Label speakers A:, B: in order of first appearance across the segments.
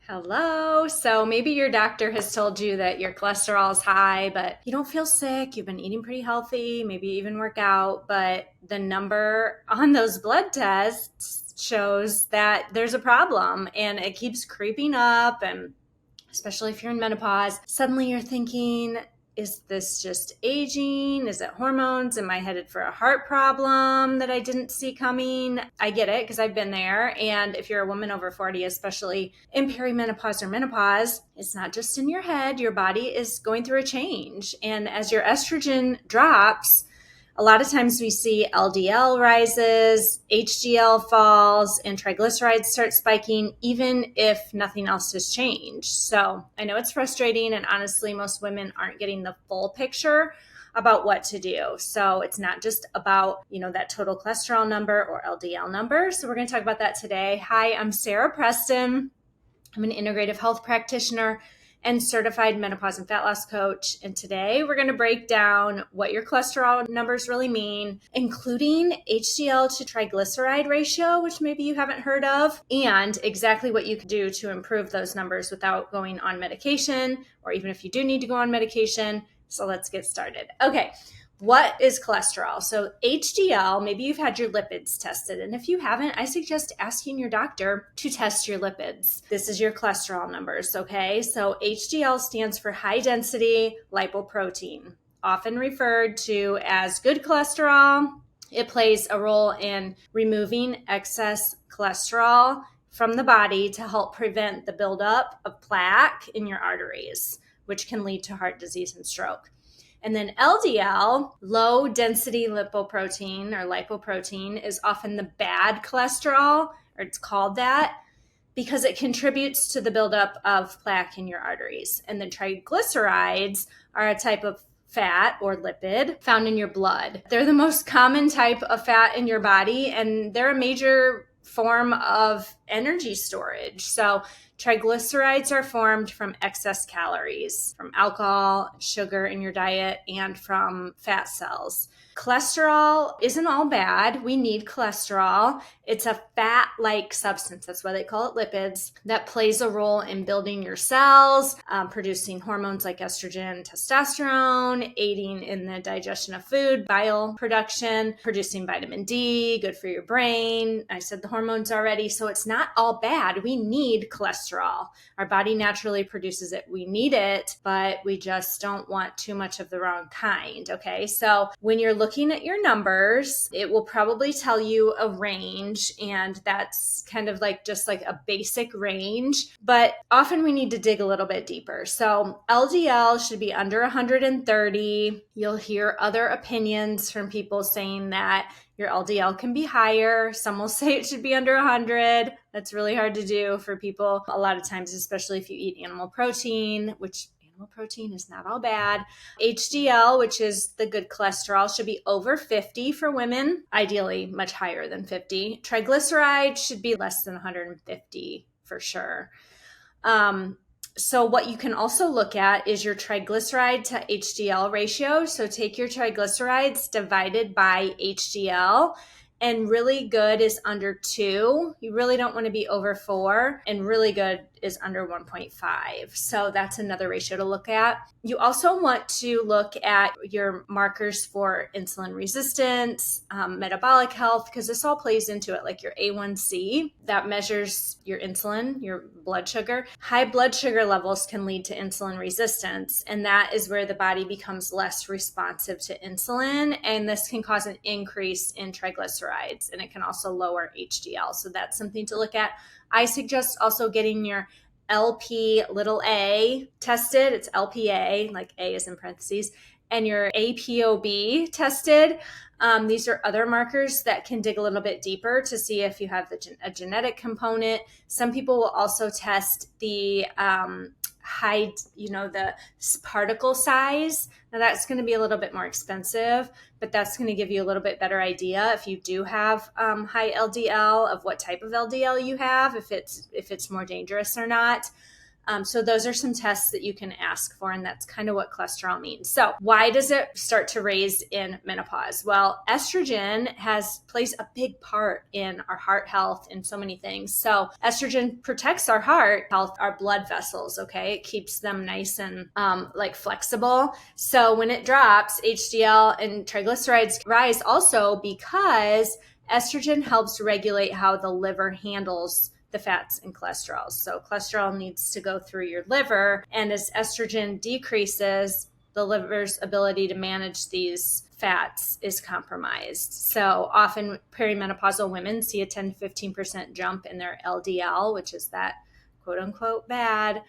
A: Hello. So maybe your doctor has told you that your cholesterol is high, but you don't feel sick. You've been eating pretty healthy, maybe even work out, but the number on those blood tests shows that there's a problem and it keeps creeping up. And especially if you're in menopause, suddenly you're thinking, is this just aging? Is it hormones? Am I headed for a heart problem that I didn't see coming? I get it because I've been there. And if you're a woman over 40, especially in perimenopause or menopause, it's not just in your head. Your body is going through a change. And as your estrogen drops, a lot of times we see LDL rises, HDL falls, and triglycerides start spiking, even if nothing else has changed. So I know it's frustrating, and honestly, most women aren't getting the full picture about what to do. So it's not just about, that total cholesterol number or LDL number. So we're going to talk about that today. Hi, I'm Sara Preston. I'm an integrative health practitioner and certified menopause and fat loss coach. And today we're going to break down what your cholesterol numbers really mean, including HDL to triglyceride ratio, which maybe you haven't heard of, and exactly what you can do to improve those numbers without going on medication, or even if you do need to go on medication. So let's get started. Okay. What is cholesterol? So HDL, maybe you've had your lipids tested. And if you haven't, I suggest asking your doctor to test your lipids. This is your cholesterol numbers, okay? So HDL stands for high density lipoprotein, often referred to as good cholesterol. It plays a role in removing excess cholesterol from the body to help prevent the buildup of plaque in your arteries, which can lead to heart disease and stroke. And then LDL, low density lipoprotein or lipoprotein, is often the bad cholesterol, or it's called that, because it contributes to the buildup of plaque in your arteries. And then triglycerides are a type of fat or lipid found in your blood. They're the most common type of fat in your body, and they're a major form of energy storage. So triglycerides are formed from excess calories, from alcohol, sugar in your diet, and from fat cells. Cholesterol isn't all bad. We need cholesterol. It's a fat-like substance. That's why they call it lipids, that plays a role in building your cells, producing hormones like estrogen, testosterone, aiding in the digestion of food, bile production, producing vitamin D, good for your brain. I said the hormones already, so it's not all bad. We need cholesterol. Our body naturally produces it. We need it, but we just don't want too much of the wrong kind, okay? So when you're looking at your numbers, it will probably tell you a range, and that's kind of like just like a basic range, but often we need to dig a little bit deeper. So LDL should be under 130. You'll hear other opinions from people saying that your LDL can be higher. Some will say it should be under 100. That's really hard to do for people a lot of times, especially if you eat animal protein, which animal protein is not all bad. HDL, which is the good cholesterol, should be over 50 for women, ideally much higher than 50. Triglycerides should be less than 150 for sure. So what you can also look at is your triglyceride to HDL ratio. So take your triglycerides divided by HDL, and really good is under 2. You really don't want to be over 4, and really good is under 1.5. So that's another ratio to look at. You also want to look at your markers for insulin resistance, metabolic health, because this all plays into it, like your A1C that measures your insulin, your blood sugar. High blood sugar levels can lead to insulin resistance, and that is where the body becomes less responsive to insulin, and this can cause an increase in triglycerides, and it can also lower HDL. So that's something to look at. I suggest also getting your LP little a tested. It's LPA, like A is in parentheses, and your APOB tested. These are other markers that can dig a little bit deeper to see if you have a genetic component. Some people will also test the high, the particle size. Now that's going to be a little bit more expensive, but that's going to give you a little bit better idea if you do have high LDL, of what type of LDL you have, if it's more dangerous or not. So those are some tests that you can ask for, and that's kind of what cholesterol means. So why does it start to raise in menopause? Well, estrogen plays a big part in our heart health and so many things. So estrogen protects our heart health, our blood vessels, okay? It keeps them nice and like flexible. So when it drops, HDL and triglycerides rise also because estrogen helps regulate how the liver handles the fats and cholesterol. So cholesterol needs to go through your liver, and as estrogen decreases, the liver's ability to manage these fats is compromised. So often perimenopausal women see a 10 to 15% jump in their LDL, which is that quote unquote bad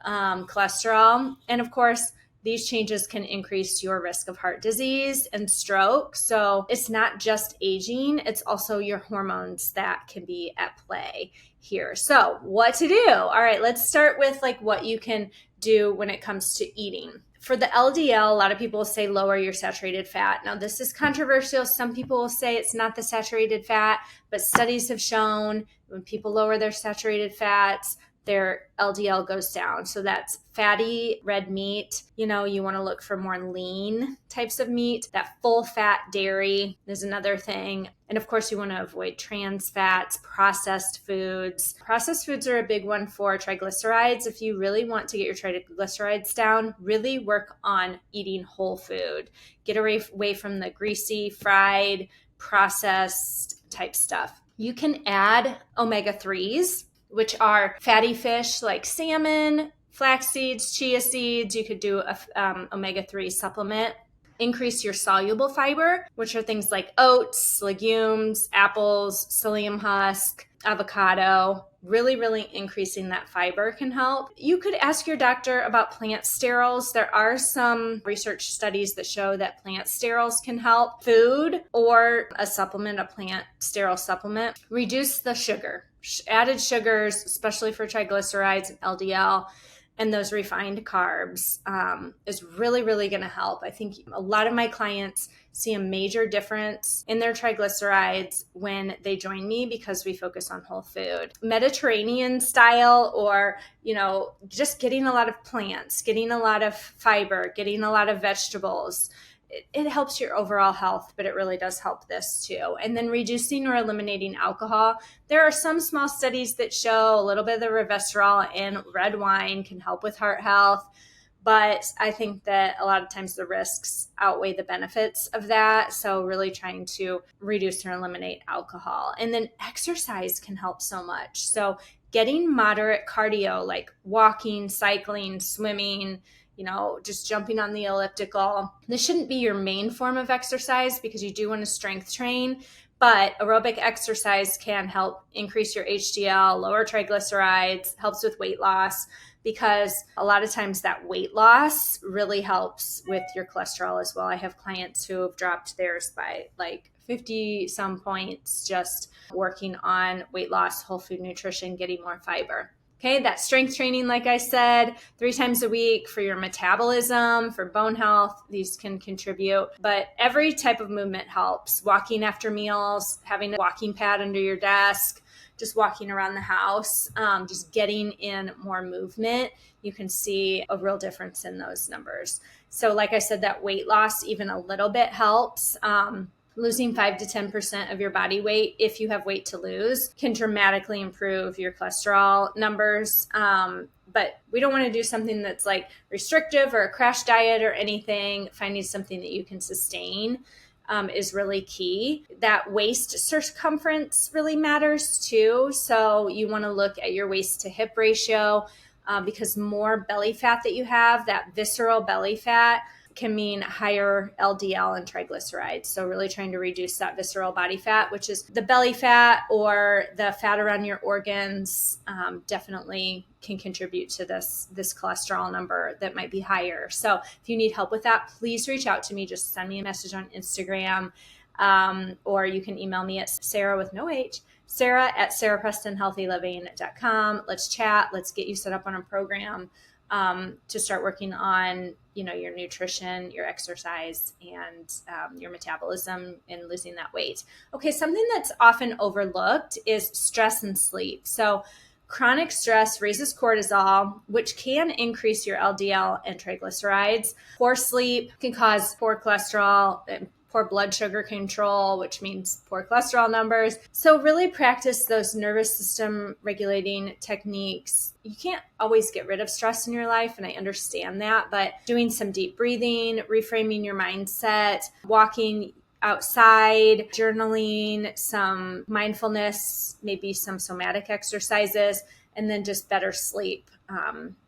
A: cholesterol. And of course, these changes can increase your risk of heart disease and stroke. So it's not just aging, it's also your hormones that can be at play here. So what to do? All right, let's start with like what you can do when it comes to eating. For the LDL, a lot of people will say lower your saturated fat. Now, this is controversial. Some people will say it's not the saturated fat, but studies have shown when people lower their saturated fats, their LDL goes down. So that's fatty red meat. You want to look for more lean types of meat. That full fat dairy is another thing. And of course, you want to avoid trans fats, processed foods. Processed foods are a big one for triglycerides. If you really want to get your triglycerides down, really work on eating whole food. Get away from the greasy, fried, processed type stuff. You can add omega-3s, which are fatty fish like salmon, flax seeds, chia seeds. You could do a omega-3 supplement. Increase your soluble fiber, which are things like oats, legumes, apples, psyllium husk, avocado. Really, really increasing that fiber can help. You could ask your doctor about plant sterols. There are some research studies that show that plant sterols can help. Food or a supplement, a plant sterol supplement. Reduce the sugar. Added sugars, especially for triglycerides and LDL, and those refined carbs is really, really going to help. I think a lot of my clients see a major difference in their triglycerides when they join me because we focus on whole food. Mediterranean style, or, just getting a lot of plants, getting a lot of fiber, getting a lot of vegetables. It helps your overall health, but it really does help this too. And then reducing or eliminating alcohol. There are some small studies that show a little bit of the resveratrol in red wine can help with heart health, but I think that a lot of times the risks outweigh the benefits of that. So really trying to reduce or eliminate alcohol. And then exercise can help so much. So getting moderate cardio, like walking, cycling, swimming, just jumping on the elliptical. This shouldn't be your main form of exercise because you do want to strength train, but aerobic exercise can help increase your HDL, lower triglycerides, helps with weight loss, because a lot of times that weight loss really helps with your cholesterol as well. I have clients who have dropped theirs by like 50 some points just working on weight loss, whole food nutrition, getting more fiber. Okay, that strength training, like I said, 3 times a week for your metabolism, for bone health, these can contribute. But every type of movement helps. Walking after meals, having a walking pad under your desk, just walking around the house, just getting in more movement, you can see a real difference in those numbers. So like I said, that weight loss, even a little bit helps. Losing 5 to 10% of your body weight, if you have weight to lose, can dramatically improve your cholesterol numbers. But we don't want to do something that's like restrictive or a crash diet or anything. Finding something that you can sustain is really key. That waist circumference really matters too. So you want to look at your waist to hip ratio because more belly fat that you have, that visceral belly fat, can mean higher LDL and triglycerides. So really trying to reduce that visceral body fat, which is the belly fat or the fat around your organs, definitely can contribute to this cholesterol number that might be higher. So if you need help with that, please reach out to me. Just send me a message on Instagram, or you can email me at Sara with no H, Sara at saraprestonhealthyliving.com. Let's chat. Let's get you set up on a program to start working on, your nutrition, your exercise, and your metabolism and losing that weight. Okay, something that's often overlooked is stress and sleep. So Chronic stress raises cortisol, which can increase your LDL and triglycerides. Poor sleep can cause poor cholesterol and poor blood sugar control, which means poor cholesterol numbers. So really practice those nervous system regulating techniques. You can't always get rid of stress in your life, and I understand that, but doing some deep breathing, reframing your mindset, walking outside, journaling, some mindfulness, maybe some somatic exercises, and then just better sleep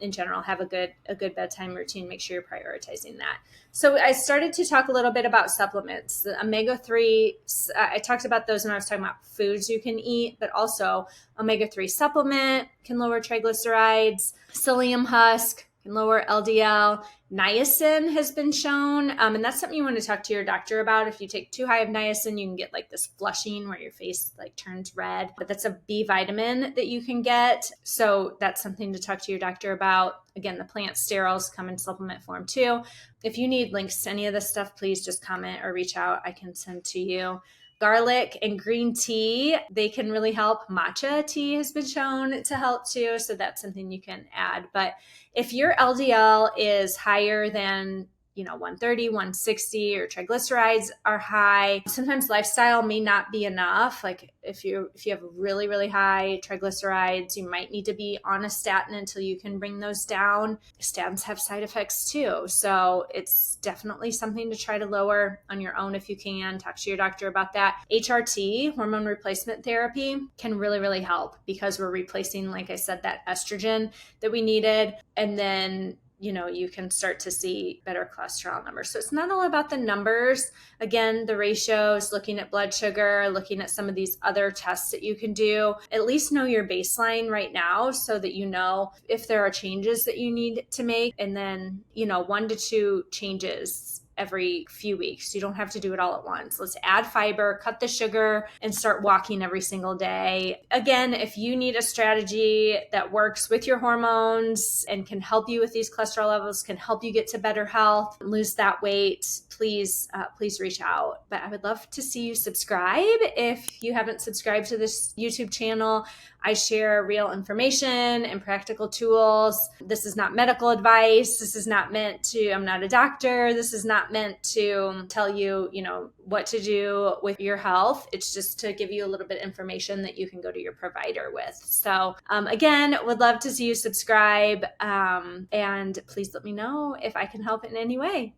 A: in general. Have a good bedtime routine. Make sure you're prioritizing that. So I started to talk a little bit about supplements. The omega-3, I talked about those when I was talking about foods you can eat, but also omega-3 supplement can lower triglycerides. Psyllium husk can lower LDL. Niacin has been shown, and that's something you want to talk to your doctor about. If you take too high of niacin, you can get like this flushing where your face like turns red, but that's a B vitamin that you can get. So that's something to talk to your doctor about. Again, the plant sterols come in supplement form too. If you need links to any of this stuff, please just comment or reach out. I can send to you. Garlic and green tea, they can really help. Matcha tea has been shown to help too. So that's something you can add. But if your LDL is higher than 130, 160, or triglycerides are high, sometimes lifestyle may not be enough. Like if you have really, really high triglycerides, you might need to be on a statin until you can bring those down. Statins have side effects too. So it's definitely something to try to lower on your own if you can. Talk to your doctor about that. HRT, hormone replacement therapy, can really, really help because we're replacing, like I said, that estrogen that we needed. And then you can start to see better cholesterol numbers. So it's not all about the numbers. Again, the ratios, looking at blood sugar, looking at some of these other tests that you can do. At least know your baseline right now so that you know if there are changes that you need to make. And then, 1 to 2 changes every few weeks. You don't have to do it all at once. Let's add fiber, cut the sugar, and start walking every single day. Again, if you need a strategy that works with your hormones and can help you with these cholesterol levels, can help you get to better health, lose that weight, please reach out. But I would love to see you subscribe. If you haven't subscribed to this YouTube channel, I share real information and practical tools. This is not medical advice. This is not meant to, I'm not a doctor. This is not meant to tell you, what to do with your health. It's just to give you a little bit of information that you can go to your provider with. So again, would love to see you subscribe. And please let me know if I can help in any way.